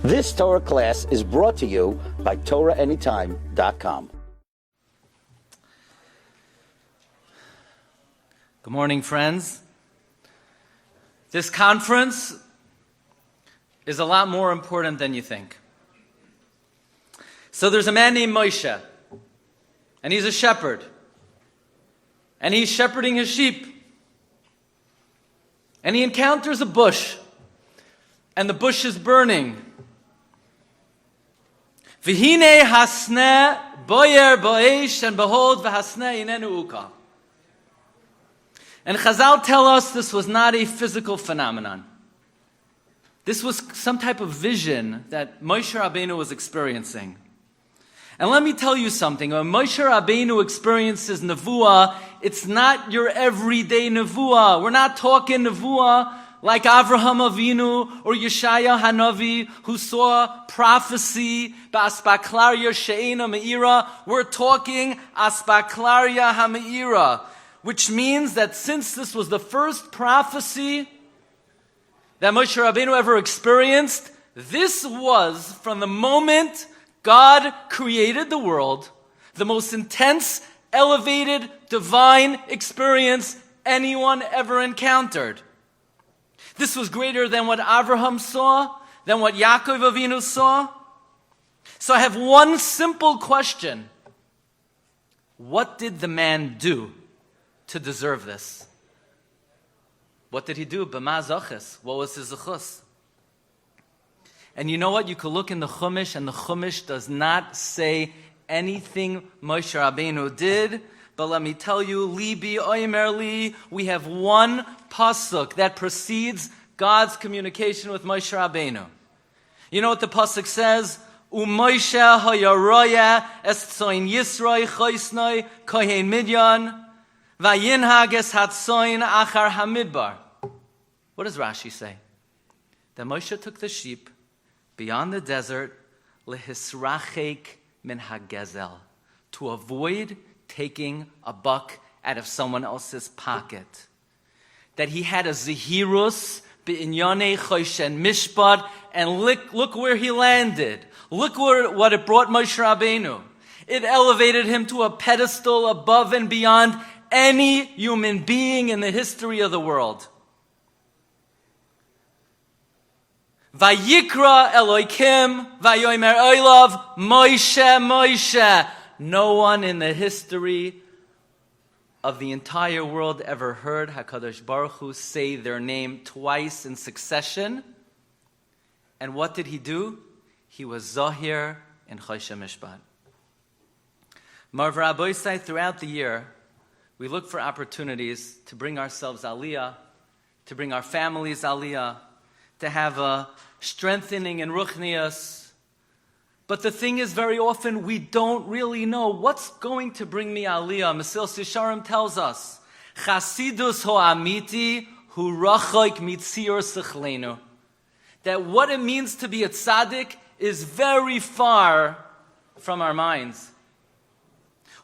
This Torah class is brought to you by TorahAnytime.com. Good morning, friends. This conference is a lot more important than you think. So there's a man named Moshe, and he's a shepherd, and he's shepherding his sheep. And he encounters a bush, and the bush is burning. V'hine hasne boyer bo'esh, and behold, v'hasne inenu uka. And Chazal tell us this was not a physical phenomenon. This was some type of vision that Moshe Rabbeinu was experiencing. And let me tell you something. When Moshe Rabbeinu experiences nevuah, it's not your everyday nevuah. We're not talking nevuah like Avraham Avinu or Yeshaya Hanavi, who saw prophecy ba'aspaklaria she'ena me'ira. We're talking aspaklaria ha'me'ira, which means that since this was the first prophecy that Moshe Rabbeinu ever experienced, this was, from the moment God created the world, the most intense, elevated, divine experience anyone ever encountered. This was greater than what Avraham saw, than what Yaakov Avinu saw. So I have one simple question. What did the man do to deserve this? What did he do? B'ma zachis. What was his zachus? And you know what? You could look in the Chumash, and the Chumash does not say anything Moshe Rabbeinu did. But let me tell you, Libi Oimer Li, we have one pasuk that precedes God's communication with Moshe Rabbeinu. You know what the pasuk says? U'Moshe hayaroya es tzoin Yisroi choisnoi kohen midyan vayinhag es hatzoin achar hamidbar. What does Rashi say? That Moshe took the sheep beyond the desert, lehisrachek min hagezel, to avoid taking a buck out of someone else's pocket. That he had a zehirus b'inyane choshen mishpat, and look where he landed. Look what it brought Moshe Rabbeinu. It elevated him to a pedestal above and beyond any human being in the history of the world. Vayikra Elokim, Vayomer Oilav, Moshe, Moshe. No one in the history of the entire world ever heard HaKadosh Baruch Hu say their name twice in succession. And what did he do? He was Zahir in Choshen Mishpat. Marv Rabbeinu, throughout the year, we look for opportunities to bring ourselves aliyah, to bring our families aliyah, to have a strengthening in ruchnias. But the thing is, very often we don't really know what's going to bring me aliyah. Mesilas Yesharim tells us, Chasidus ho'amiti hu rachoik mitzior sichlenu. That what it means to be a tzaddik is very far from our minds.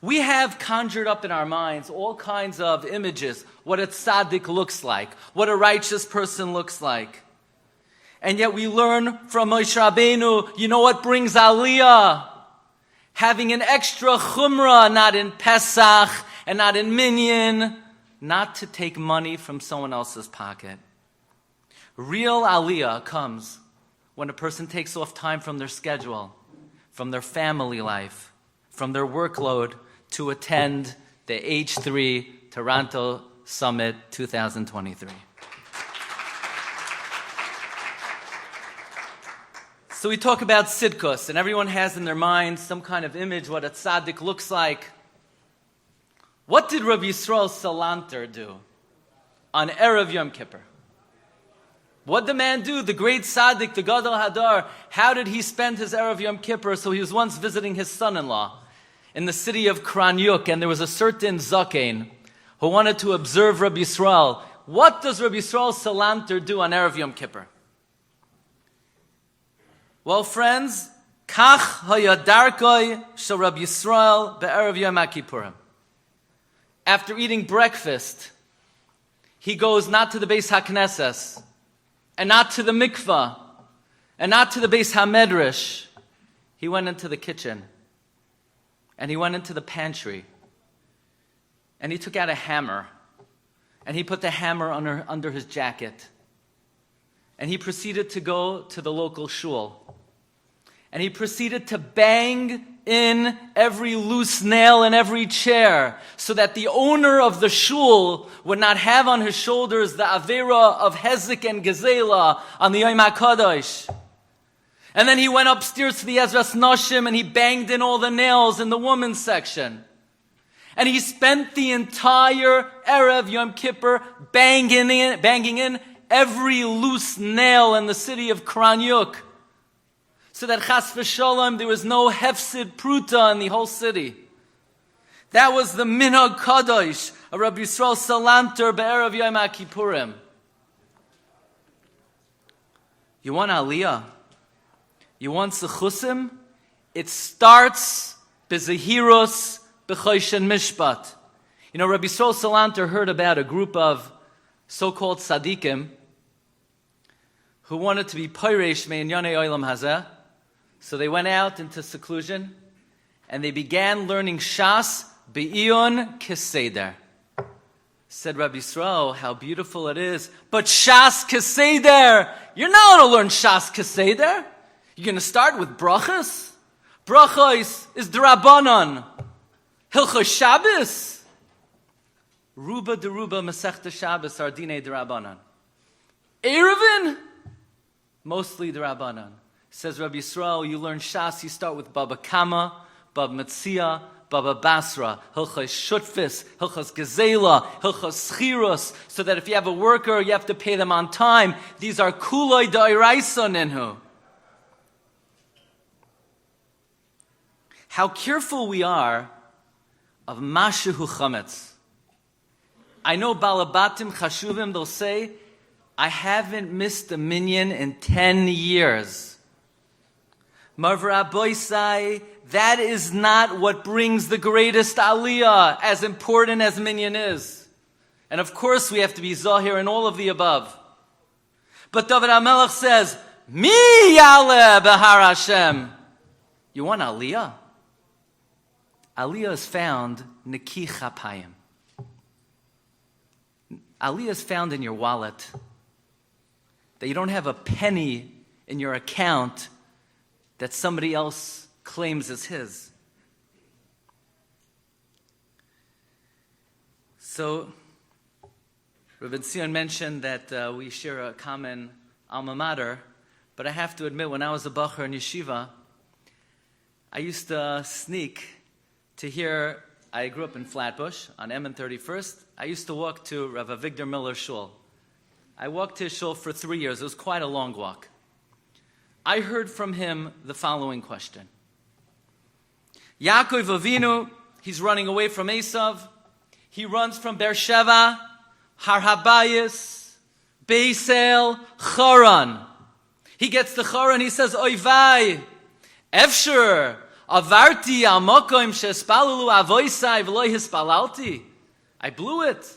We have conjured up in our minds all kinds of images, what a tzaddik looks like, what a righteous person looks like. And yet we learn from Moshe Rabbeinu, you know what brings aliyah? Having an extra chumrah, not in Pesach and not in Minyan, not to take money from someone else's pocket. Real aliyah comes when a person takes off time from their schedule, from their family life, from their workload to attend the H3 Toronto Summit 2023. So we talk about tzidkus, and everyone has in their mind some kind of image what a tzaddik looks like. What did Rabbi Yisrael Salanter do on Erev Yom Kippur? What did the man do, the great tzaddik, the Gadol Hadar? How did he spend his Erev Yom Kippur? So he was once visiting his son-in-law in the city of Kranyuk, and there was a certain Zakein who wanted to observe Rabbi Yisrael. What does Rabbi Yisrael Salanter do on Erev Yom Kippur? Well, friends, Kach hayadarkoi shel Rabbi Yisrael be'erev Yom HaKippurim. After eating breakfast, he goes not to the Beis HaKnesses, and not to the mikvah, and not to the Beis HaMedrash. He went into the kitchen, and he went into the pantry, and he took out a hammer, and he put the hammer under his jacket, and he proceeded to go to the local shul, and he proceeded to bang in every loose nail in every chair, so that the owner of the shul would not have on his shoulders the avera of hezek and gezela on the Yom HaKadosh. And then he went upstairs to the Ezras Nashim and he banged in all the nails in the women's section. And he spent the entire Erev Yom Kippur banging in every loose nail in the city of Kranyuk, so that chas v'shalom there was no hefsid pruta in the whole city. That was the minhag kadosh of Rabbi Yisrael Salanter be'erev Yom HaKippurim. You want aliyah? You want sechusim? It starts b'zehiros b'choshen mishpat. You know, Rabbi Yisrael Salanter heard about a group of so-called tzaddikim who wanted to be peiresh mein yonei olam hazeh. So they went out into seclusion and they began learning Shas be'ion keseder. Said Rabbi Yisrael, how beautiful it is. But Shas keseder, you're not going to learn Shas keseder. You're going to start with brachas? Brachos is d'Rabbanan. Hilchos Shabbos. Ruba deruba Masechta Shabbos are dinei d'Rabbanan. Erevin, mostly d'Rabbanan. Says Rabbi Yisrael, you learn Shas, you start with Baba Kama, Baba Metzia, Baba Basra, Hilchos Shutfis, Hilchos Gezela, Hilchos Schiros, so that if you have a worker, you have to pay them on time. These are kuloi da'iraisa ninhu. How careful we are of mashehu chametz. I know balabatim chashuvim, they'll say, I haven't missed a minyan in 10 years. Marvra boisai, that is not what brings the greatest aliyah, as important as minyan is. And of course we have to be zahir in all of the above. But David HaMelech says, Mi yaleh behar Hashem. You want aliyah? Aliyah is found neki chapayim. Aliyah is found in your wallet. That you don't have a penny in your account that somebody else claims as his. So, Rabbi Zion mentioned that we share a common alma mater, but I have to admit, when I was a bacher in yeshiva, I used to sneak to hear. I grew up in Flatbush on M and 31st. I used to walk to Rav Avigdor Miller's shul. I walked to his shul for 3 years. It was quite a long walk. I heard from him the following question. Yaakov Avinu, he's running away from Esav. He runs from Beersheva, Har Habayis, Beisel, Charan. He gets to Charan, he says, Oy vay, Efsher, Avarti al mokoim shespalalu avoisai v'lo hispalalti. I blew it.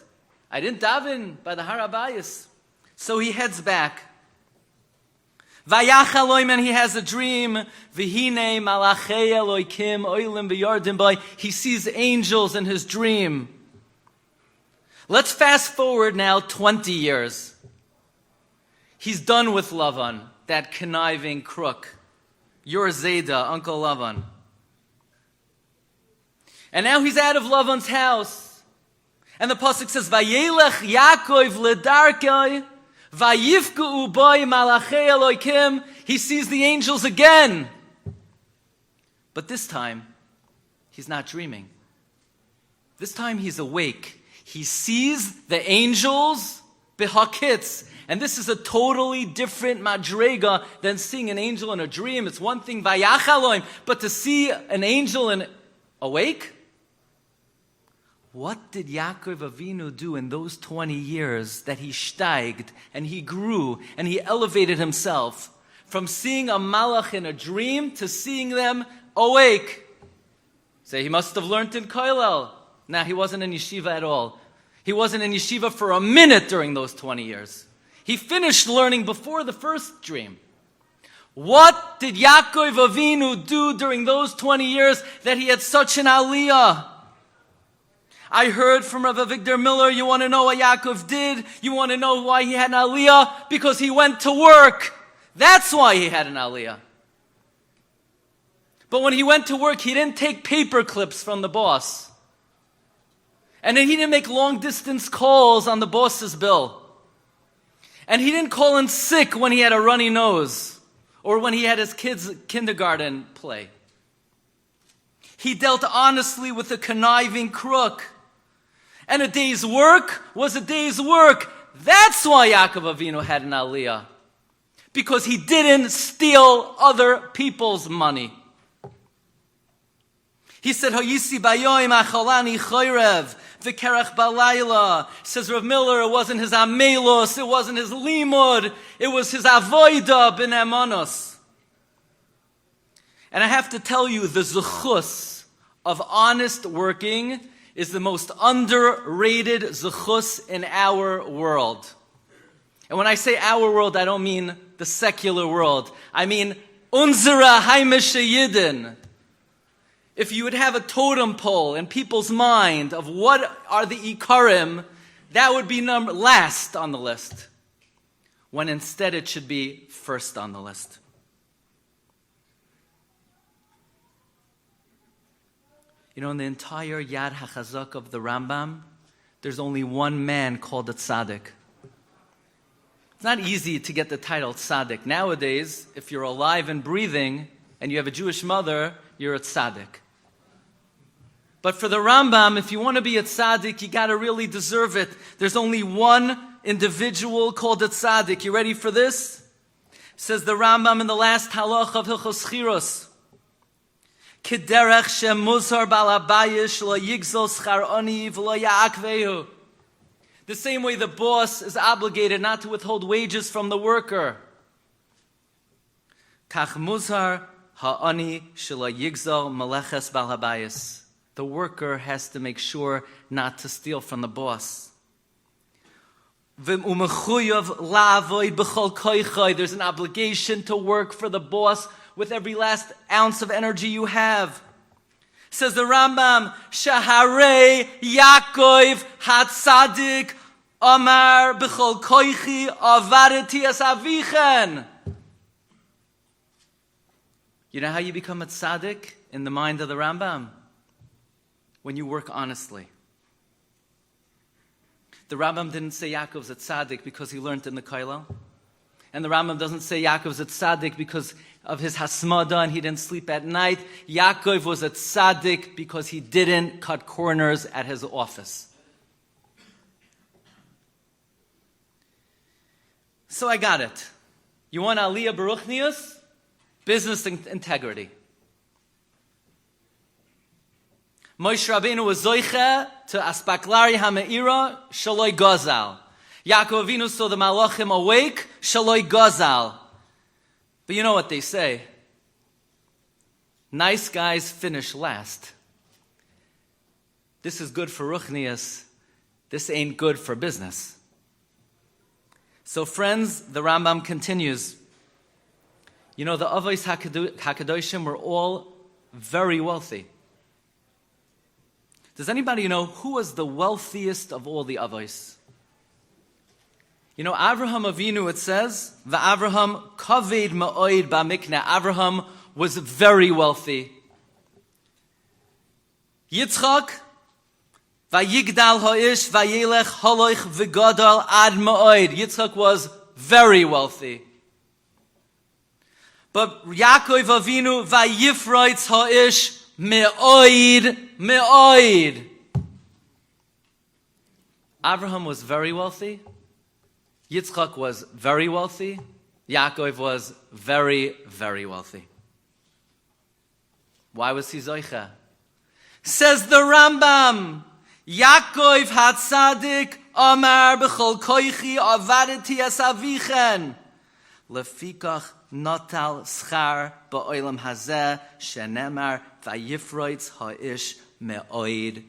I didn't daven by the Har Habayis. So he heads back. Vayachaloim, and he has a dream. V'hine malachei Elokim oilim v'yardim bai. He sees angels in his dream. Let's fast forward now 20 years. He's done with Lavan, that conniving crook. Your Zayda, Uncle Lavan. And now he's out of Lavan's house. And the pasuk says, Vayelech Yaakov ledarkei, vayifku uboy malachei Elokim. He sees the angels again. But this time, he's not dreaming. This time he's awake. He sees the angels behakitz. And this is a totally different madrega than seeing an angel in a dream. It's one thing, vayachaloim, but to see an angel awake? What did Yaakov Avinu do in those 20 years that he steiged and he grew and he elevated himself from seeing a malach in a dream to seeing them awake? Say, he must have learned in Koilel. Nah, he wasn't in yeshiva at all. He wasn't in yeshiva for a minute during those 20 years. He finished learning before the first dream. What did Yaakov Avinu do during those 20 years that he had such an aliyah? I heard from Rabbi Victor Miller, you want to know what Yaakov did? You want to know why he had an aliyah? Because he went to work. That's why he had an aliyah. But when he went to work, he didn't take paper clips from the boss. And then he didn't make long distance calls on the boss's bill. And he didn't call in sick when he had a runny nose or when he had his kids' kindergarten play. He dealt honestly with a conniving crook. And a day's work was a day's work. That's why Yaakov Avinu had an aliyah. Because he didn't steal other people's money. He said, "Hayisi bayoim achalani choyrev v'kerach balayla." Says Rav Miller, it wasn't his amelos, it wasn't his limud, it was his avoida ben emanos. And I have to tell you, the zechus of honest working is the most underrated zechus in our world. And when I say our world, I don't mean the secular world. I mean unsere heimische Yidden. If you would have a totem pole in people's mind of what are the ikarim, that would be last on the list, when instead it should be first on the list. You know, in the entire Yad HaChazak of the Rambam, there's only one man called a tzaddik. It's not easy to get the title tzaddik. Nowadays, if you're alive and breathing and you have a Jewish mother, you're a tzaddik. But for the Rambam, if you want to be a tzaddik, you got to really deserve it. There's only one individual called a tzaddik. You ready for this? Says the Rambam in the last halach of Hilchos Chiros. K'derech shemuzhar balabayish lo yigzol schar oni v'lo ya'akvehu. The same way the boss is obligated not to withhold wages from the worker. Kach muzhar ha'oni shelo yigzol meleches balabayis. The worker has to make sure not to steal from the boss. There's an obligation to work for the boss with every last ounce of energy you have. Says the Rambam, Shaharei Yaakov Hatzadik Amar B'chol Koichi Avareti Es Avichen. You know how you become a tzaddik in the mind of the Rambam? When you work honestly. The Rambam didn't say Yaakov's a tzaddik because he learned in the kollel. And the Rambam doesn't say Yaakov's a tzaddik because of his hasmada and he didn't sleep at night. Yaakov was a tzaddik because he didn't cut corners at his office. So I got it. You want aliyah baruchnius? Business integrity. Moshe Rabbeinu was zoiche to aspaklari hameira shaloi gozal. Yaakov Avinu saw the malachim awake shaloi gozal. But you know what they say? Nice guys finish last. This is good for ruchnias. This ain't good for business. So friends, the Rambam continues. You know, the Avos HaKadoshim were all very wealthy. Does anybody know who was the wealthiest of all the Avos? You know, Avraham Avinu, it says, V'Avraham kaved ma'oid ba'mikneh. Avraham was very wealthy. Yitzchak, v'yigdal ha'ish v'yelech haloich v'gadal ad ma'oid. Yitzchak was very wealthy. But Yaakov Avinu, v'yifroitz ha'ish me'oid. Avraham was very wealthy. Yitzchak was very wealthy. Yaakov was very, very wealthy. Why was he zoicha? Says the Rambam, Yaakov hatzadik amar b'chol koichi avadeti es avichen lefikach notal schar ba'olam hazeh shenemar vayifroitz ha'ish me'oid.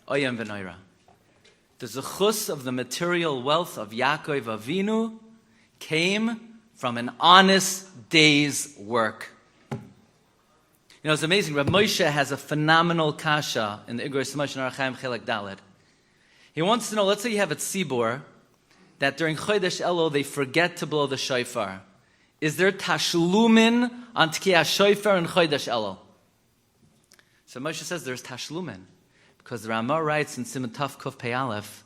Oyam v'noira. The zechus of the material wealth of Yaakov Avinu came from an honest day's work. You know, it's amazing. Rav Moshe has a phenomenal kasha in the Igros Chumash and Archaim Chelek Dalet. He wants to know, let's say you have a tzibur, that during Chodesh Elul they forget to blow the shofar. Is there tashlumin on Tkiyah shofar in Chodesh Elul? So Moshe says there's tashlumin, because the Ramah writes in Siman Taf Kuf Pei Aleph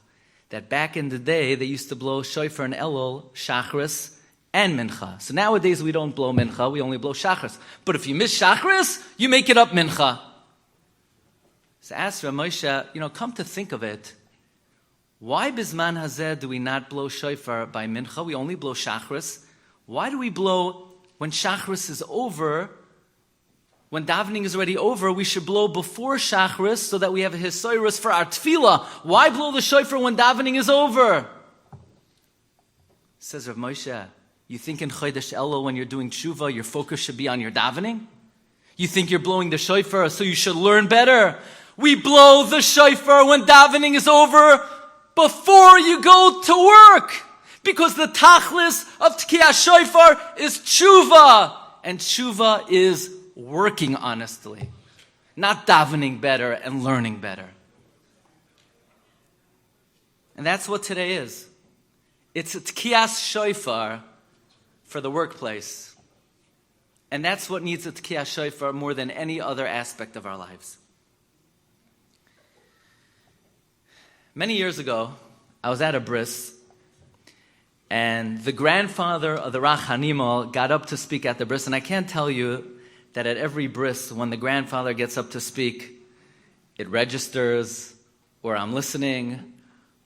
that back in the day they used to blow shofar in Elul, Shachris, and Mincha. So nowadays we don't blow Mincha, we only blow Shachris. But if you miss Shachris, you make it up Mincha. So ask Rav Moshe, come to think of it, why Bizman Hazeh do we not blow shofar by Mincha? We only blow Shachris. Why do we blow when Shachris is over? When davening is already over, we should blow before Shachris so that we have a hisoirus for our tefillah. Why blow the shofar when davening is over? Says Rav Moshe, you think in Chodesh Elul when you're doing tshuva, your focus should be on your davening? You think you're blowing the shofar so you should learn better? We blow the shofar when davening is over before you go to work. Because the tachlis of Tkiyah shofar is tshuva. And tshuva is working honestly, not davening better and learning better. And that's what today is. It's a Tkiyas shofar for the workplace. And that's what needs a Tkiyas shofar more than any other aspect of our lives. Many years ago, I was at a bris, and the grandfather of the Rach Hanimal got up to speak at the bris, and I can't tell you that at every bris, when the grandfather gets up to speak, it registers, or I'm listening,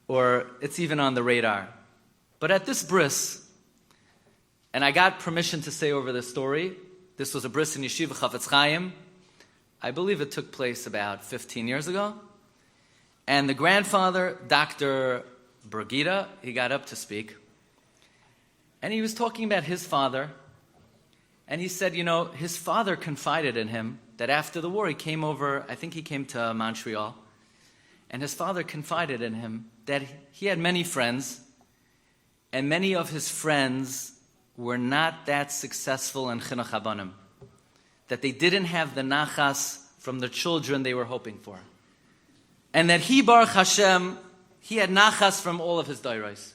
or it's even on the radar. But at this bris, and I got permission to say over this story, this was a bris in Yeshiva Chafetz Chaim. I believe it took place about 15 years ago. And the grandfather, Dr. Brigida, he got up to speak. And he was talking about his father. And he said, his father confided in him that after the war he came over, I think he came to Montreal. And his father confided in him that he had many friends. And many of his friends were not that successful in Chinuch Habanim. That they didn't have the nachas from the children they were hoping for. And that he, Baruch Hashem, he had nachas from all of his dairos.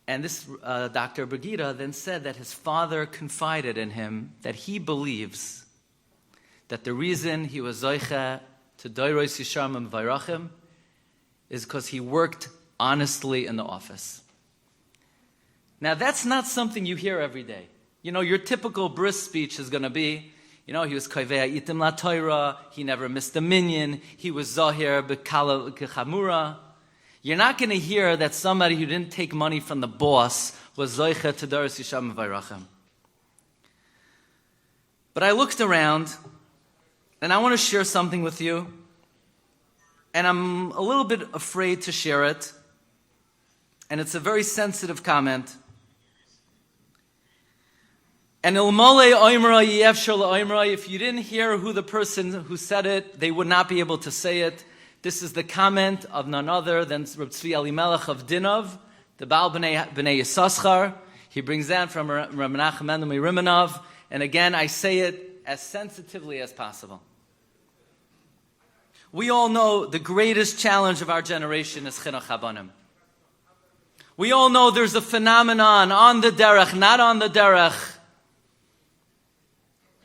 And this Dr. Brigida then said that his father confided in him that he believes that the reason he was zoicha to dairos yisharim and vayrachim is because he worked honestly in the office. Now that's not something you hear every day. Your typical bris speech is going to be, he was koivea itim la Torah, he never missed a minyan, he was zahir b'kala kechamura. You're not going to hear that somebody who didn't take money from the boss was zoicha to daras yisham v'vayrachim. But I looked around, and I want to share something with you, and I'm a little bit afraid to share it, and it's a very sensitive comment. And ilmole oimra yefshar la'oimra, if you didn't hear who the person who said it, they would not be able to say it. This is the comment of none other than Reb Tzvi Elimelech of Dinov, the Baal B'nai Yissaschar. He brings down from Reb Menachem Mendel Rimanov, and again, I say it as sensitively as possible. We all know the greatest challenge of our generation is Chinuch Habanim. We all know there's a phenomenon on the derech, not on the derech.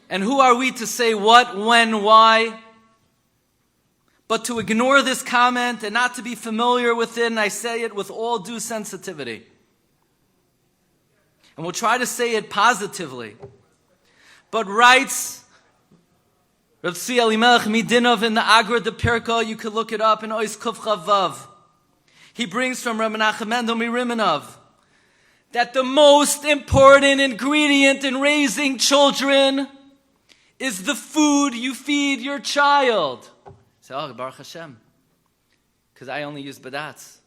And who are we to say what, when, why? But to ignore this comment and not to be familiar with it, and I say it with all due sensitivity. And we'll try to say it positively. But writes Rav Tzvi Elimelech Midinov in the Agra de Pirka, you could look it up in Ois Kuf Chavav. He brings from Reb Menachem Mendel Rimanov that the most important ingredient in raising children is the food you feed your child. Say, oh, Baruch Hashem, because I only use badats.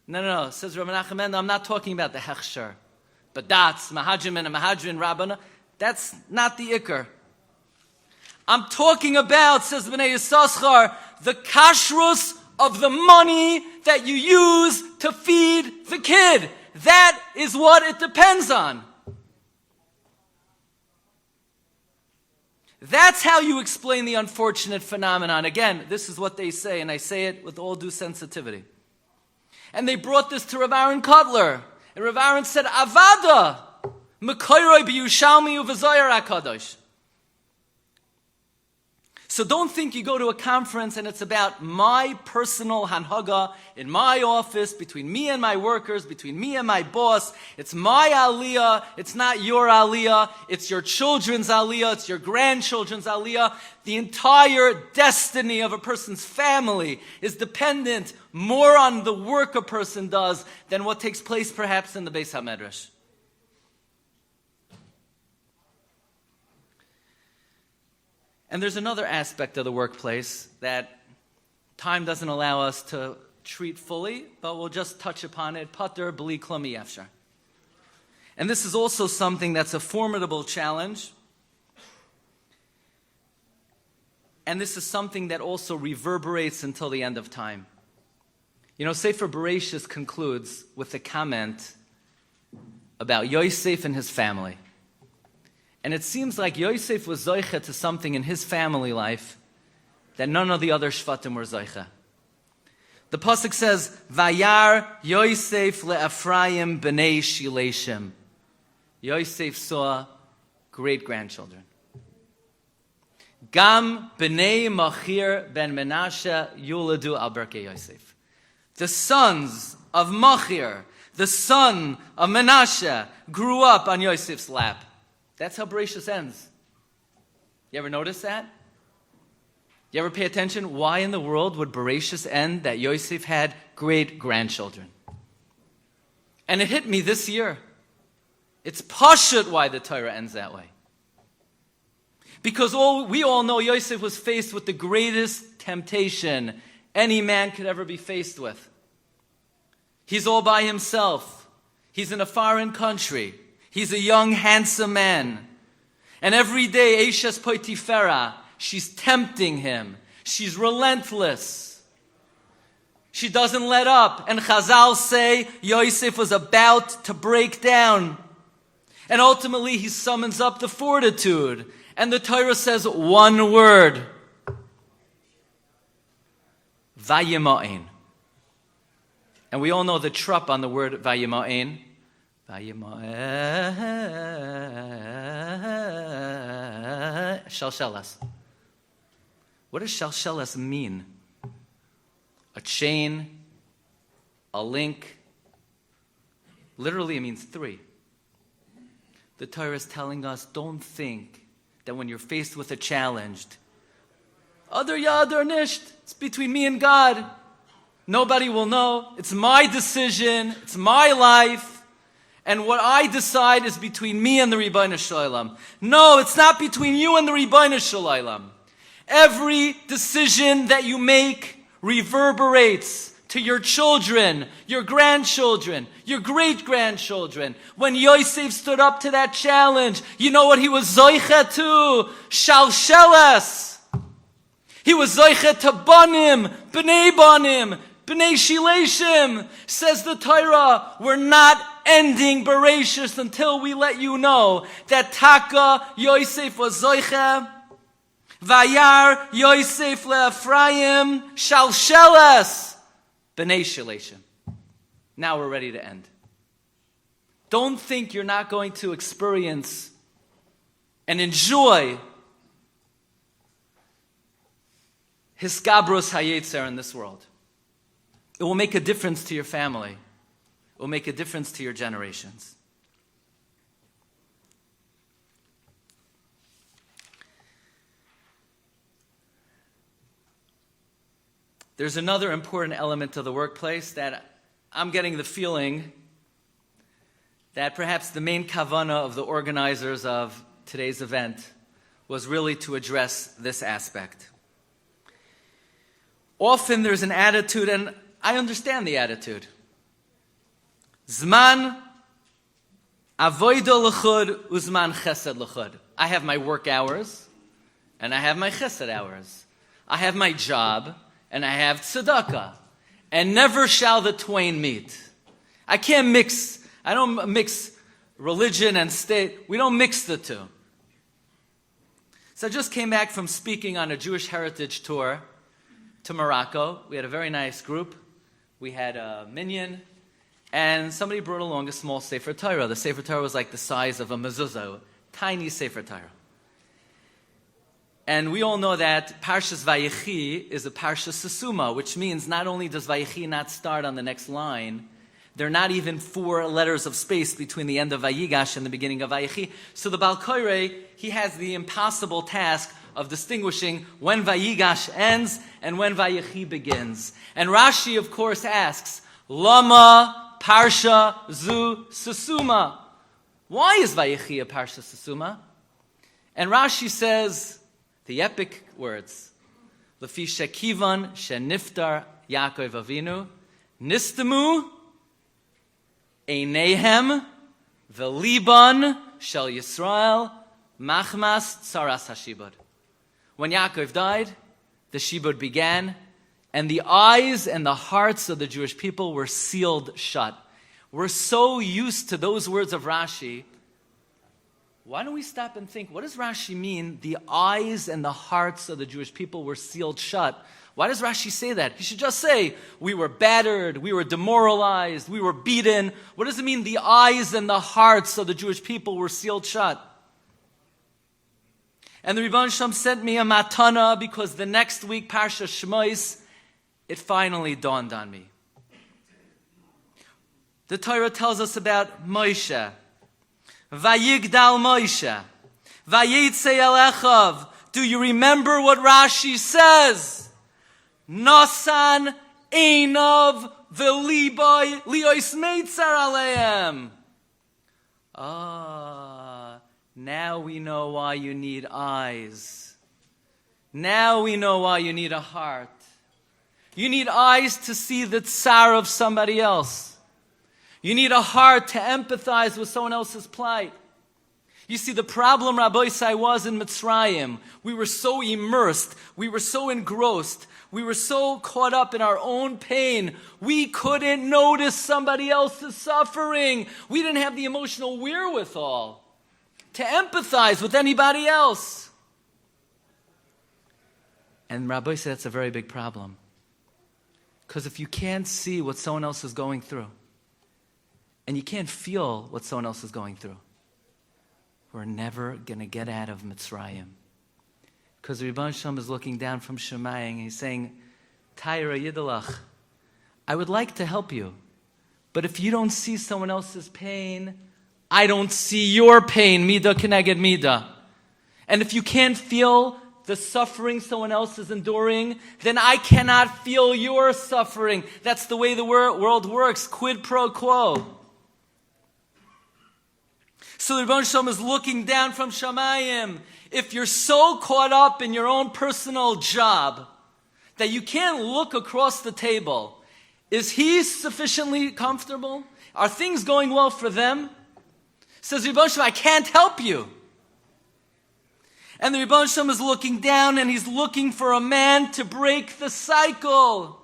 No, says Reb Menachem Mendel, I'm not talking about the hechsher. Badats, mahadrim and mahadrim rabbana, that's not the ikar. I'm talking about, says B'nai Yissaschar, the kashrus of the money that you use to feed the kid. that is what it depends on. That's how you explain the unfortunate phenomenon. Again, this is what they say, and I say it with all due sensitivity. And they brought this to Rav Aaron Kotler. And Rav Aaron said, Avada, Mekoiroi b'Yushalmi u'v'Zohar HaKadosh. So don't think you go to a conference and it's about my personal hanhaga in my office, between me and my workers, between me and my boss. It's my aliyah. It's not your aliyah. It's your children's aliyah. It's your grandchildren's aliyah. The entire destiny of a person's family is dependent more on the work a person does than what takes place perhaps in the Beis HaMedrash. And there's another aspect of the workplace that time doesn't allow us to treat fully, but we'll just touch upon it. Pater b'li klum yefshar. And this is also something that's a formidable challenge. And this is something that also reverberates until the end of time. You know, Sefer Bereshis concludes with a comment about Yosef and his family. And it seems like Yosef was zoiche to something in his family life that none of the other shvatim were zoiche. The pasuk says, "Vayar Yosef leEphraim b'nei Shileshim." Yosef saw great-grandchildren. Gam b'nei Machir ben Menashe yuladu al berkei Yosef. The sons of Machir, the son of Menashe, grew up on Yosef's lap. That's how Bereshis ends. You ever notice that? You ever pay attention? Why in the world would Bereshis end that Yosef had great-grandchildren? And it hit me this year. It's pashut why the Torah ends that way. Because we all know Yosef was faced with the greatest temptation any man could ever be faced with. He's all by himself. He's in a foreign country. He's a young, handsome man. And every day, Eishes Potifera, she's tempting him. She's relentless. She doesn't let up. And Chazal say Yosef was about to break down. And ultimately, he summons up the fortitude. And the Torah says one word. Vayima'in. And we all know the trup on the word Vayima'in. Shalshelas. What does shalshelas mean? A chain, a link. Literally, it means three. The Torah is telling us, don't think that when you're faced with a challenge, Adar Yadar Nisht, it's between me and God. Nobody will know. It's my decision. It's my life. And what I decide is between me and the Ribbono Shel Olam. No, it's not between you and the Ribbono Shel Olam. Every decision that you make reverberates to your children, your grandchildren, your great-grandchildren. When Yosef stood up to that challenge, you know what he was zoiche to? Shalsheles. He was zoiche to banim, b'nei shileshim. Says the Torah, we're not ending Bereshis until we let you know that Taka Yosef was zoiche. Vayar Yosef leEphraim shalsheles b'nei shileshim. Now we're ready to end. Don't think you're not going to experience and enjoy Hiskabros Hayetzer in this world. It will make a difference to your family. It will make a difference to your generations. There's another important element of the workplace that I'm getting the feeling that perhaps the main kavanah of the organizers of today's event was really to address this aspect. Often there's an attitude, and I understand the attitude. Zman avoida l'chud uzman chesed l'chud. I have my work hours, and I have my chesed hours. I have my job, and I have tzedakah. And never shall the twain meet. I can't mix I don't mix religion and state. We don't mix the two. So I just came back from speaking on a Jewish heritage tour to Morocco. We had a very nice group. We had a minyan, and somebody brought along a small Sefer Torah. The Sefer Torah was like the size of a mezuzah, tiny Sefer Torah. And we all know that Parshas Vayechi is a Parsha Sesuma, which means not only does Vayechi not start on the next line, there are not even 4 letters of space between the end of Vayigash and the beginning of Vayechi. So the Baal Koirei, he has the impossible task of distinguishing when Vayigash ends and when Vayechi begins. And Rashi, of course, asks, Lama Parsha Zu Sesuma. Why is Vayechi a Parsha Sesuma? And Rashi says the epic words, Lefi shekivan sheniftar Yaakov Avinu, Nistemu Einehem v'liban shel Yisrael machmas tsaras hashibud. When Yaakov died, the shibud began, and the eyes and the hearts of the Jewish people were sealed shut. We're so used to those words of Rashi. Why don't we stop and think, what does Rashi mean? The eyes and the hearts of the Jewish people were sealed shut. Why does Rashi say that? He should just say, we were battered, we were demoralized, we were beaten. What does it mean the eyes and the hearts of the Jewish people were sealed shut? And the Rebbeinu Shalom sent me a matana because the next week, Parsha Shmos, it finally dawned on me. The Torah tells us about Moshe. Vayigdal Moshe. Vayitze el Echav. Do you remember what Rashi says? Nasan einav v'libai lios meitzar aleim. Now we know why you need eyes. Now we know why you need a heart. You need eyes to see the tsar of somebody else. You need a heart to empathize with someone else's plight. You see, the problem, Rabbi Glatstein, was in Mitzrayim. We were so immersed. We were so engrossed. We were so caught up in our own pain. We couldn't notice somebody else's suffering. We didn't have the emotional wherewithal to empathize with anybody else. And Rabbi said that's a very big problem. Because if you can't see what someone else is going through, and you can't feel what someone else is going through, we're never going to get out of Mitzrayim. Because the Rebbeinu Shalom is looking down from Shemayim and he's saying, Taira Yidalach, I would like to help you, but if you don't see someone else's pain, I don't see your pain, Mida Keneged Mida. And if you can't feel the suffering someone else is enduring, then I cannot feel your suffering. That's the way the world works, quid pro quo. So the Rebbeinu Shalom is looking down from Shamayim. If you're so caught up in your own personal job that you can't look across the table, is he sufficiently comfortable? Are things going well for them? Says the Rebbeinu Shalom, I can't help you. And the Rebbeinu Shalom is looking down and he's looking for a man to break the cycle.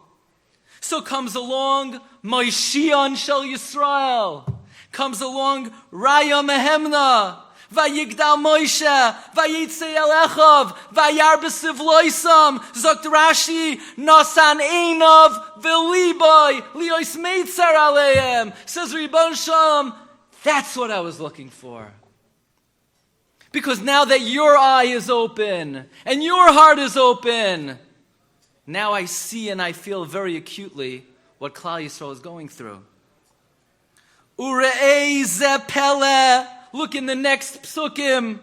So comes along Moshiach Shel Yisrael. Comes along Raya Mehemna, Vayigdal Moshe, Vayitze el Echav, Vayar b'siv loisam, Zokt Rashi, Nasan einav v'libai, lios meitzar aleim. Says Rebbeinu Shalom, that's what I was looking for. Because now that your eye is open, and your heart is open, now I see and I feel very acutely what Klal Yisrael is going through. Ure'ei ze pele. Look in the next psukim.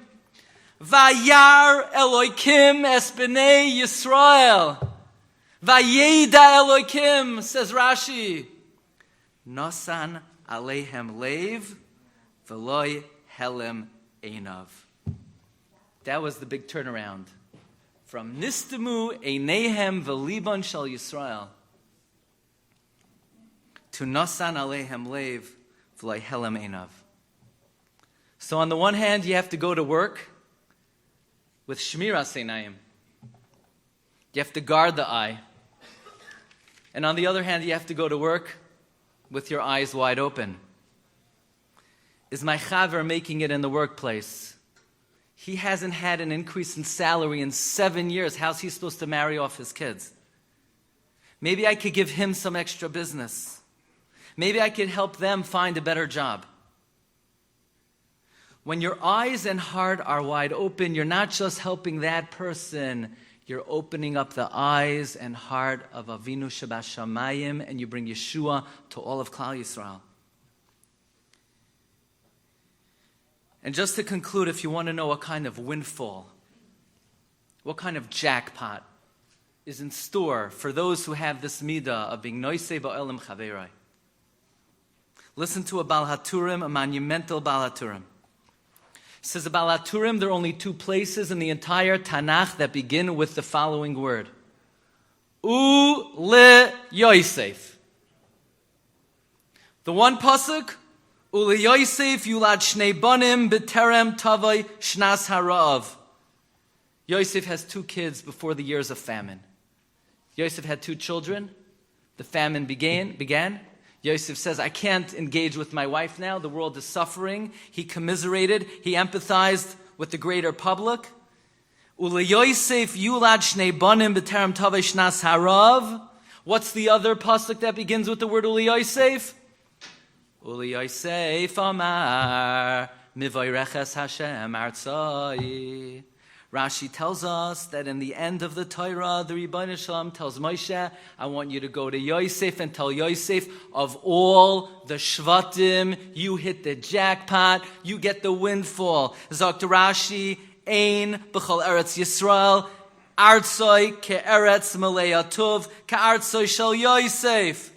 Vayar Elokim es b'nei Yisrael. Vayeda Elokim, says Rashi. Nosan alehem leiv, v'loi helem einav. That was the big turnaround. From Nistemu einehem v'liban shel Yisrael to Nosan alehem leiv, v'loi helem einav. So on the one hand, you have to go to work with Shmiras Einayim. You have to guard the eye. And on the other hand, you have to go to work with your eyes wide open. is my chaver making it in the workplace. He hasn't had an increase in salary in 7 years. How's he supposed to marry off his kids? Maybe I could give him some extra business. Maybe I could help them find a better job. When your eyes and heart are wide open, you're not just helping that person, you're opening up the eyes and heart of Avinu Shebashamayim, and you bring Yeshua to all of Klal Yisrael. And just to conclude, if you want to know what kind of windfall, what kind of jackpot is in store for those who have this midah of being noisei ba'olam chaverai, listen to a Baal HaTurim, a monumental Baal HaTurim. It says about HaTurim, there are only 2 places in the entire Tanakh that begin with the following word. U-le Yosef. The one pasuk, U-le Yosef yulad shnei banim b'terem tavai shnas harav. Yosef has 2 kids before the years of famine. Yosef had 2 children. The famine began. Yosef says, I can't engage with my wife now. The world is suffering. He commiserated. He empathized with the greater public. Ule Yosef yulad shnei banim b'terem tavei shnas harav. What's the other pasuk that begins with the word Ule Yosef? Ule Yosef amar mivayreches Hashem artzai. Rashi tells us that in the end of the Torah, the Rebbeinu Shalom tells Moshe, I want you to go to Yosef and tell Yosef, of all the Shvatim, you hit the jackpot, you get the windfall. Dr. Rashi, Ein b'chol Eretz Yisrael, Artzoi ke'eretz malei atov, ka'artzoi shel Yosef.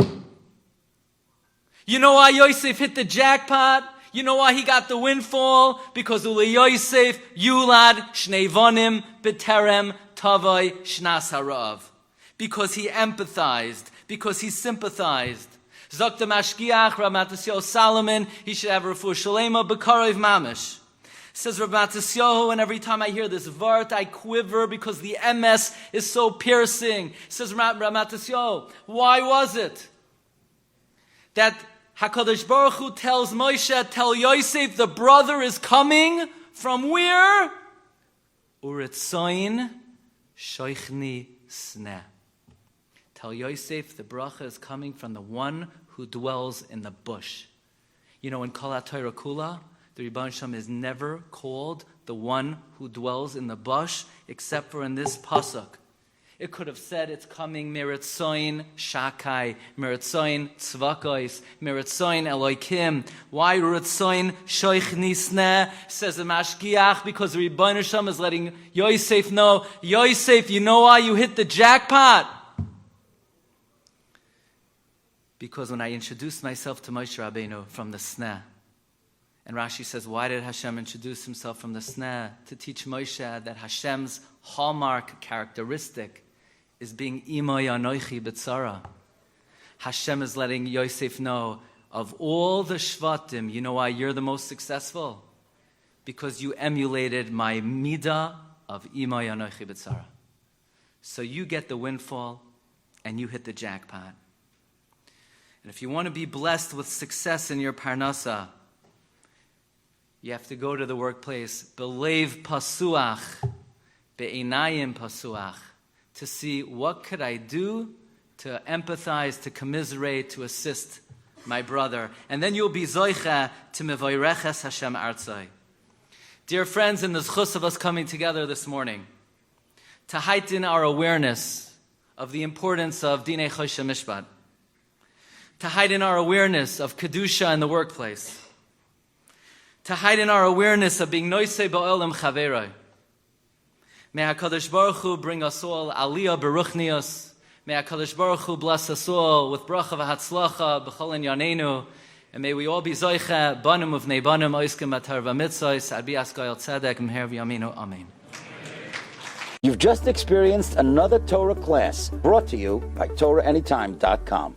You know why Yosef hit the jackpot? You know why he got the windfall? Because Ule Yosef yulad shnei vanim b'terem tavai shnas harav. Because he empathized. Because he sympathized. Zok the mashgiach, Rav Matisyahu Solomon, he should have refuah shalema b'karov mamish. Says Rav Matisyahu, and every time I hear this vart, I quiver because the emes is so piercing. Says Rav Matisyahu, why was it that HaKadosh Baruch Hu tells Moshe, tell Yosef, the brother is coming from where? Uritzoin shoichni sneh. Tell Yosef, the bracha is coming from the one who dwells in the bush. You know, in Kol HaTorah Kula, the Rebbeinu Shalom is never called the one who dwells in the bush, except for in this pasuk. It could have said it's coming Meritzoin Shakai, Meritzoin Tzvakos, Meritzoin Elokim. Why Meritzoin Shoich Nisneh? Says the Mashgiach, because the Rebbeinu Shalom is letting Yosef know, Yosef, you know why you hit the jackpot? Because when I introduced myself to Moshe Rabbeinu from the Sneh, and Rashi says, why did Hashem introduce himself from the Sneh? To teach Moshe that Hashem's hallmark characteristic is being Imay Anoichi B'tzara. Hashem is letting Yosef know, of all the Shvatim, you know why you're the most successful? Because you emulated my midah of Imay Anoichi B'tzara. So you get the windfall and you hit the jackpot. And if you want to be blessed with success in your parnasa, you have to go to the workplace, belev pasuach, be'einayim pasuach, to see what could I do to empathize, to commiserate, to assist my brother. And then you'll be zoicha to mevayreches Hashem artzai. Dear friends, in the zchus of us coming together this morning, to heighten our awareness of the importance of Dinei Choshe Mishpat, to heighten our awareness of Kedusha in the workplace, to heighten our awareness of being noisei ba'olam chaveroi. May HaKadosh Baruch Hu bring us all aliyah beruchnius. May HaKadosh Baruch Hu bless us all with bracha v'hatzlacha b'chol inyaneinu. And may we all be zoicha, banim uvnei banim, oiskim atar v'mitzos, arbi askayel tzedek, mher v'yaminu, amen. You've just experienced another Torah class brought to you by TorahAnytime.com.